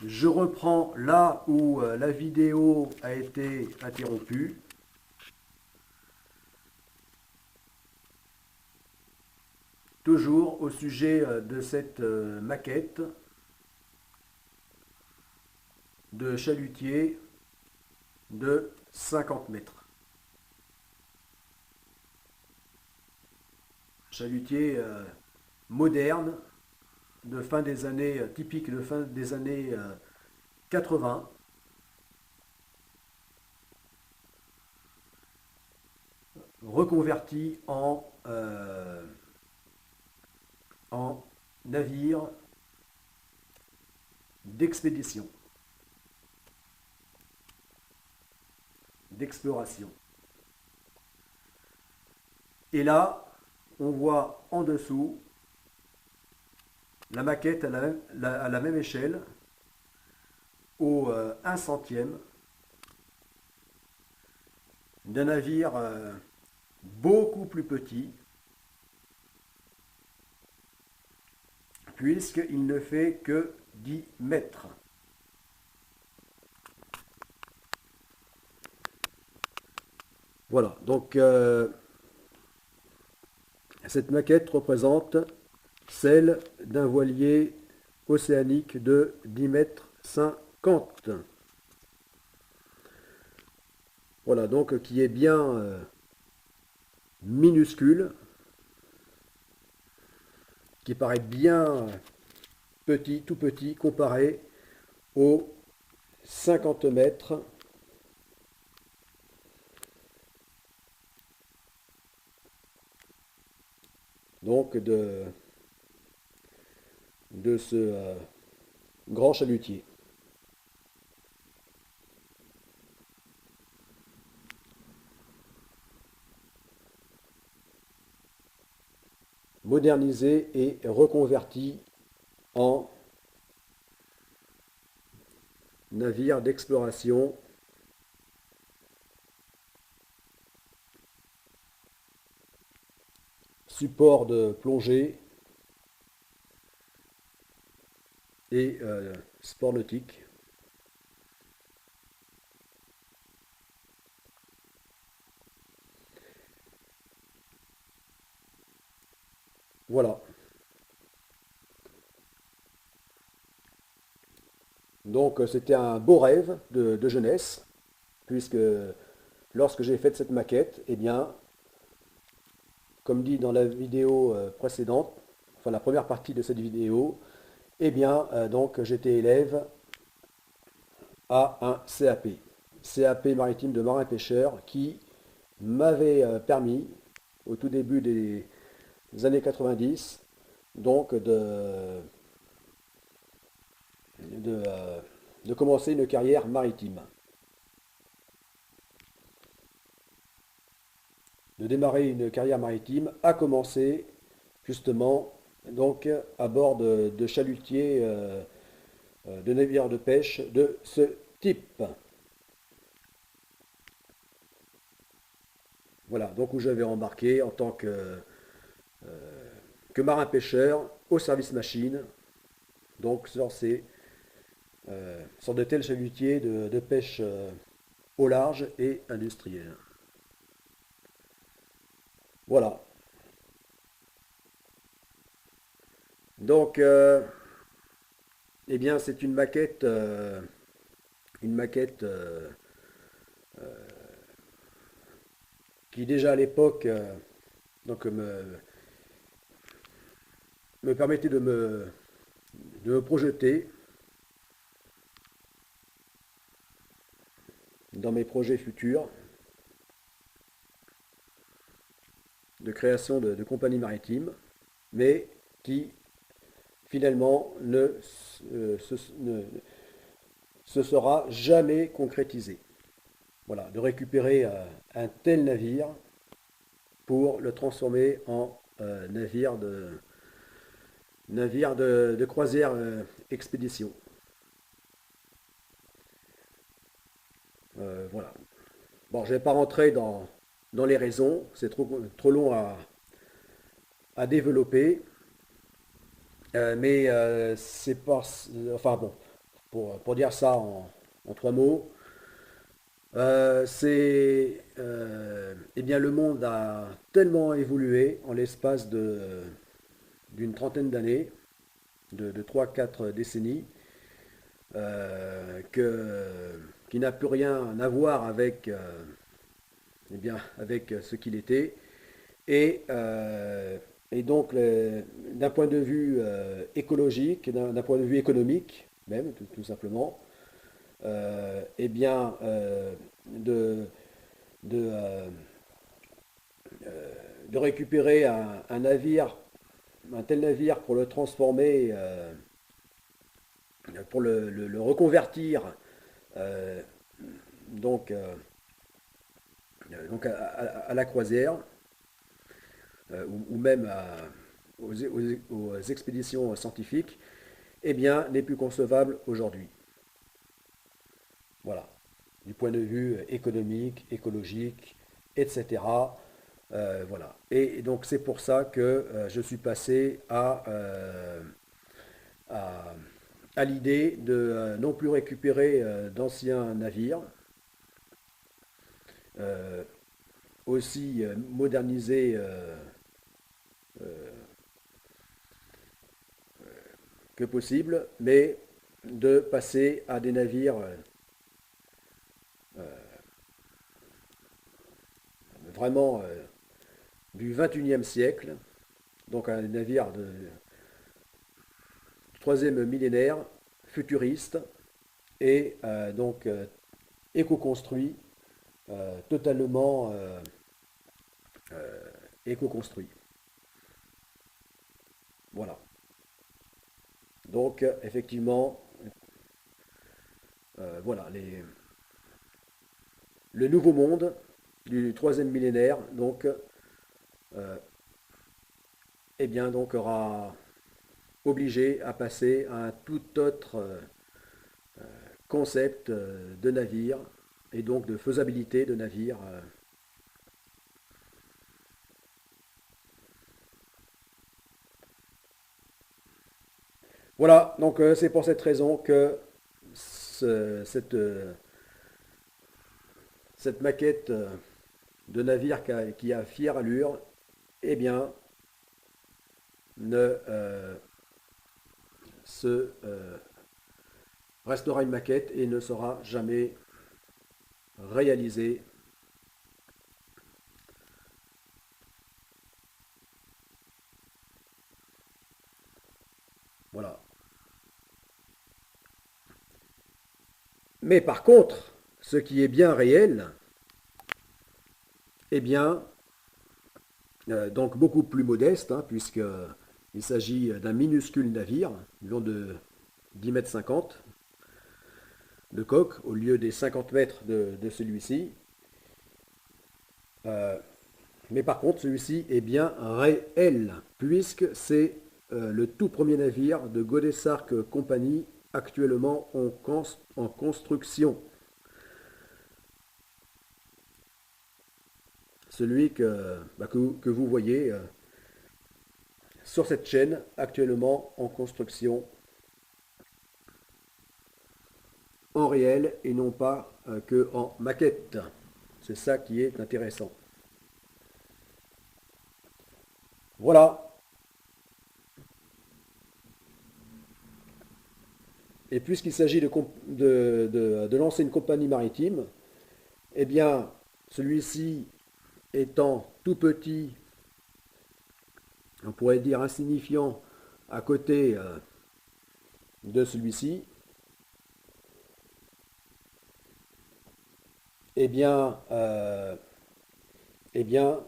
Je reprends là où la vidéo a été interrompue. Toujours au sujet de cette maquette de chalutier de 50 mètres. Chalutier moderne, de fin des années, typique de fin des années 80, reconverti en navire d'expédition, d'exploration. Et là, on voit en dessous la maquette à la même échelle, au 1 centième d'un navire beaucoup plus petit, puisqu'il ne fait que 10 mètres. Voilà, donc cette maquette représente celle d'un voilier océanique de 10 mètres 50. Voilà, donc qui est bien minuscule, qui paraît bien petit, tout petit, comparé aux 50 mètres donc de ce grand chalutier. Modernisé et reconverti en navire d'exploration support de plongée et sport nautique. Voilà. Donc c'était un beau rêve de jeunesse, puisque lorsque j'ai fait cette maquette, eh bien, comme dit dans la vidéo précédente, enfin la première partie de cette vidéo, eh bien, donc j'étais élève à un CAP, CAP maritime de marin-pêcheur, qui m'avait permis, au tout début des années 90, donc de, euh, de commencer une carrière maritime, de démarrer une carrière maritime, à commencer justement donc à bord de chalutiers, de navires de pêche de ce type. Voilà, donc où j'avais embarqué en tant que marin-pêcheur au service machine, donc sur de tels chalutiers de pêche au large et industriel. Voilà. Donc, eh bien, c'est une maquette qui déjà à l'époque donc me permettait de me projeter dans mes projets futurs de création de compagnies maritimes, mais qui finalement ne se sera jamais concrétisé. Voilà, de récupérer un tel navire pour le transformer en navire de croisière expédition. Voilà. Bon, je ne vais pas rentrer dans les raisons, c'est trop long à développer, mais c'est pas. Enfin bon, pour dire ça en trois mots, eh bien, le monde a tellement évolué en l'espace d'une trentaine d'années, de 3-4 décennies, qui n'a plus rien à voir avec, eh bien, avec ce qu'il était. Et, euh, et donc, d'un point de vue écologique, d'un point de vue économique, même, tout simplement, eh bien, de, euh, de récupérer un navire, un tel navire pour le transformer, pour le reconvertir, euh, donc, à la croisière, ou même aux expéditions scientifiques, eh bien, n'est plus concevable aujourd'hui. Voilà. Du point de vue économique, écologique, etc. Voilà. Et donc c'est pour ça que je suis passé à, à l'idée de non plus récupérer d'anciens navires, euh, aussi modernisés que possible, mais de passer à des navires vraiment du 21e siècle, donc un navire de troisième millénaire, futuriste et donc éco-construit, totalement éco-construit. Voilà. Donc effectivement, voilà, le nouveau monde du troisième millénaire, donc, eh bien, donc aura obligé à passer à un tout autre concept de navire et donc de faisabilité de navire. Voilà, donc c'est pour cette raison que cette maquette de navire qui a fière allure, eh bien, ne se restera une maquette et ne sera jamais réalisée. Voilà. Mais par contre, ce qui est bien réel, eh bien, donc beaucoup plus modeste, hein, puisqu'il s'agit d'un minuscule navire, long de 10 mètres 50 de coque, au lieu des 50 mètres de celui-ci. Euh, mais par contre, celui-ci est bien réel, puisque c'est le tout premier navire de Godesarc Company actuellement en construction. Celui que vous voyez sur cette chaîne actuellement en construction en réel et non pas que en maquette. C'est ça qui est intéressant. Voilà. Et puisqu'il s'agit de lancer une compagnie maritime, eh bien, celui-ci étant tout petit, on pourrait dire insignifiant, à côté de celui-ci, eh bien, eh bien,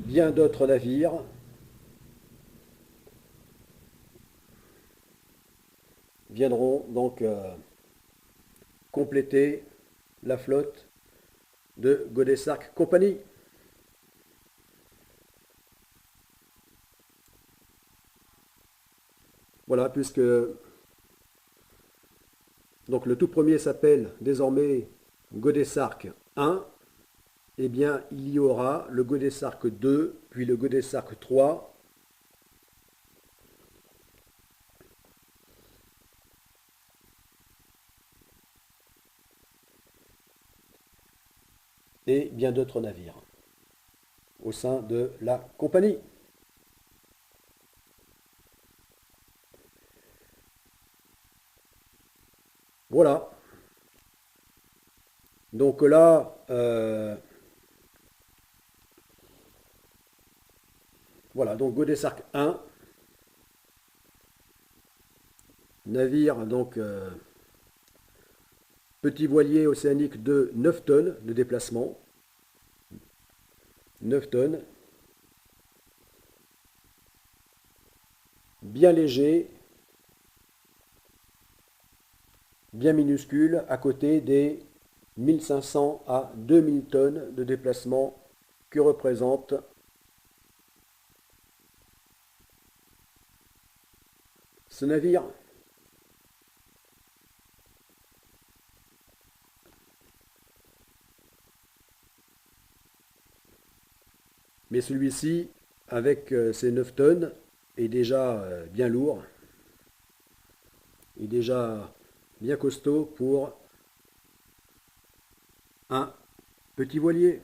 bien d'autres navires viendront donc compléter la flotte de Godesarc Company. Voilà, puisque donc le tout premier s'appelle désormais Godesarc 1, eh bien il y aura le Godesarc 2, puis le Godesarc 3, et bien d'autres navires au sein de la compagnie. Voilà. Donc là, voilà, donc Godesarc 1, navire donc petit voilier océanique de 9 tonnes de déplacement, 9 tonnes, bien léger, bien minuscule, à côté des 1500 à 2000 tonnes de déplacement que représente ce navire. Mais celui-ci, avec ses 9 tonnes, est déjà bien lourd, est déjà bien costaud pour un petit voilier.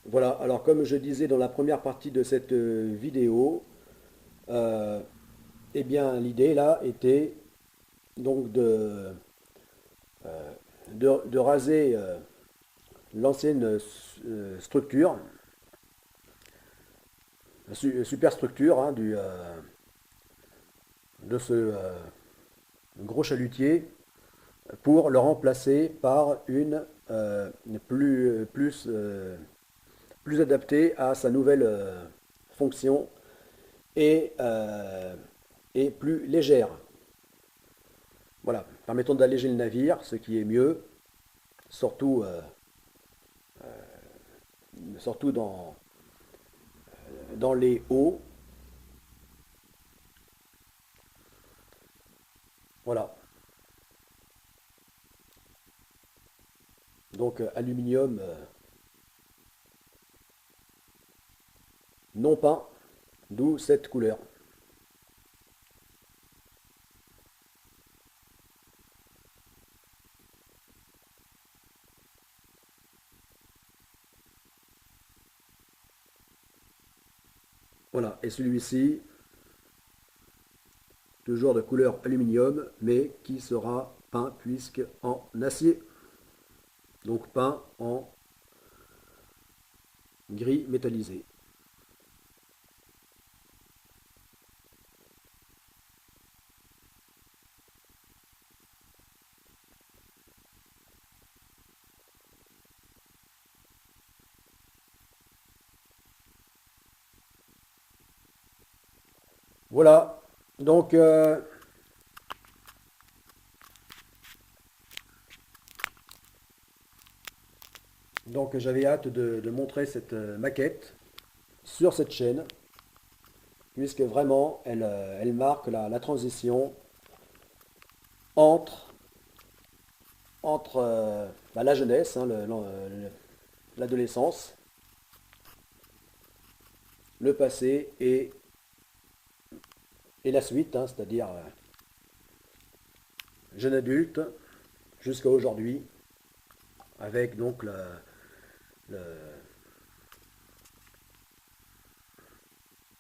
Voilà, alors comme je disais dans la première partie de cette vidéo, euh, eh bien l'idée là était donc de raser l'ancienne structure, superstructure hein, de ce gros chalutier pour le remplacer par une plus adaptée à sa nouvelle fonction et, et plus légère. Voilà, permettant d'alléger le navire, ce qui est mieux, surtout, surtout dans les hauts. Voilà, donc aluminium non peint, d'où cette couleur. Voilà, et celui-ci, toujours de couleur aluminium, mais qui sera peint puisque en acier. Donc peint en gris métallisé. Voilà, donc, donc j'avais hâte de montrer cette maquette sur cette chaîne, puisque vraiment elle marque la transition entre, entre bah, la jeunesse, hein, l'adolescence, le passé et la suite, hein, c'est-à-dire jeune adulte jusqu'à aujourd'hui, avec donc le-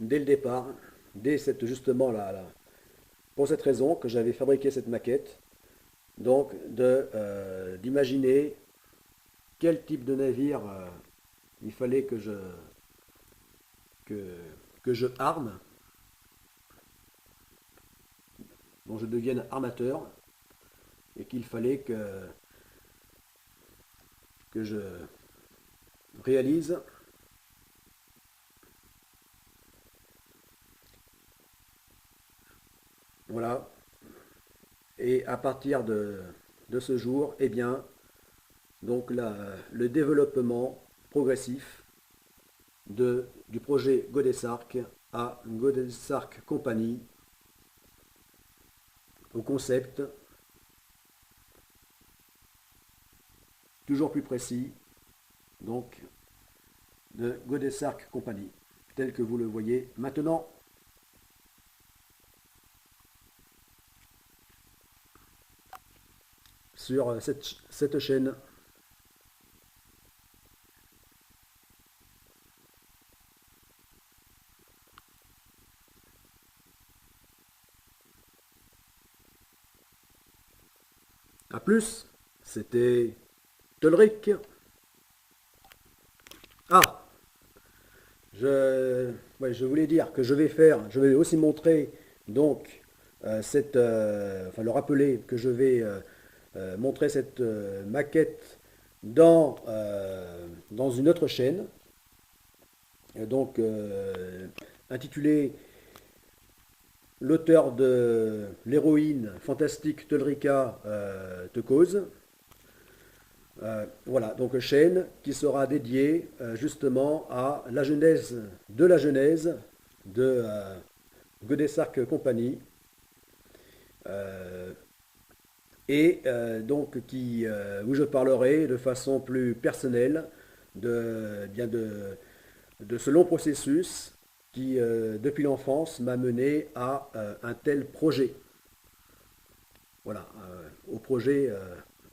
dès le départ, dès cette justement pour cette raison que j'avais fabriqué cette maquette, donc d'imaginer quel type de navire il fallait que, que je arme, dont je devienne armateur, et qu'il fallait que je réalise. Voilà. Et à partir de ce jour, eh bien, donc le développement progressif du projet Godesarc à Godesarc Company, au concept toujours plus précis, donc de Godesarc Company, tel que vous le voyez maintenant. Sur cette chaîne. A plus, c'était Tolric. Ah, je voulais dire que je vais aussi montrer donc enfin le rappeler que je vais montrer cette maquette dans une autre chaîne, donc intitulée L'auteur de l'héroïne fantastique Tolrica te cause. Voilà, donc chaîne qui sera dédiée justement à la genèse de Godesarc Company, euh, et donc où je parlerai de façon plus personnelle de ce long processus qui, depuis l'enfance, m'a mené à un tel projet. Voilà, au projet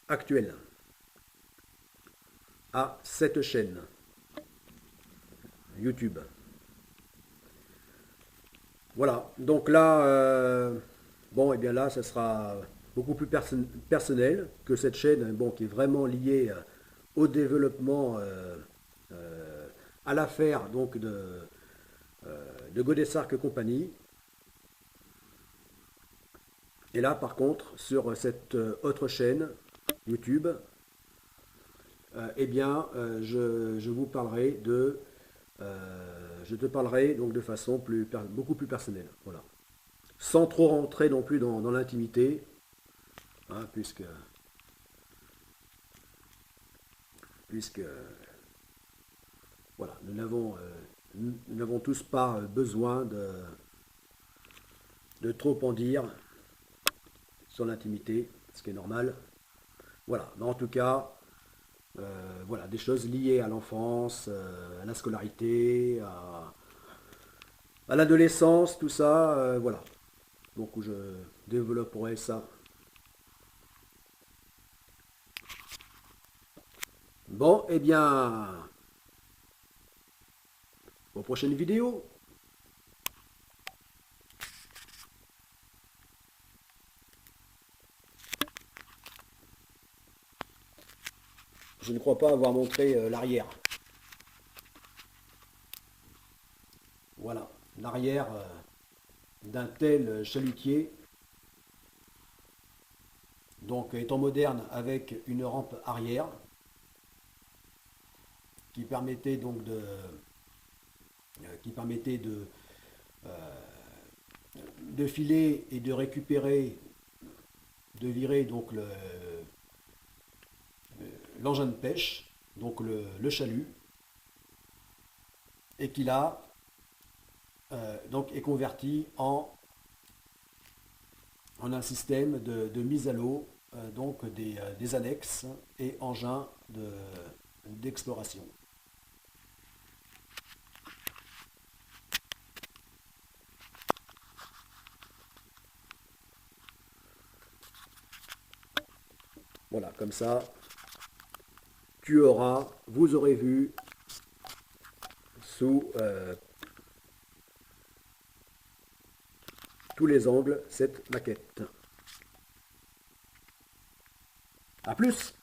actuel, à cette chaîne YouTube. Voilà, donc là, bon, et bien là, ça sera beaucoup plus personnel que cette chaîne, bon, qui est vraiment liée au développement, à l'affaire donc de Godesarc Company. Et là, par contre, sur cette autre chaîne YouTube, eh bien, je vous parlerai je te parlerai donc de façon beaucoup plus personnelle, voilà. Sans trop rentrer non plus dans l'intimité, hein, puisque voilà, nous n'avons tous pas besoin de trop en dire sur l'intimité, ce qui est normal. Voilà, mais en tout cas, voilà, des choses liées à l'enfance, à la scolarité, à l'adolescence, tout ça, voilà. Donc où je développerai ça. Bon, eh bien, aux prochaines vidéos. Je ne crois pas avoir montré l'arrière. Voilà, l'arrière d'un tel chalutier, donc étant moderne avec une rampe arrière qui permettait donc de filer et de récupérer, de virer donc l'engin de pêche, donc le chalut, et qui là donc est converti en un système de mise à l'eau, donc des annexes et engins d'exploration. Voilà, comme ça, vous aurez vu sous tous les angles cette maquette. A plus!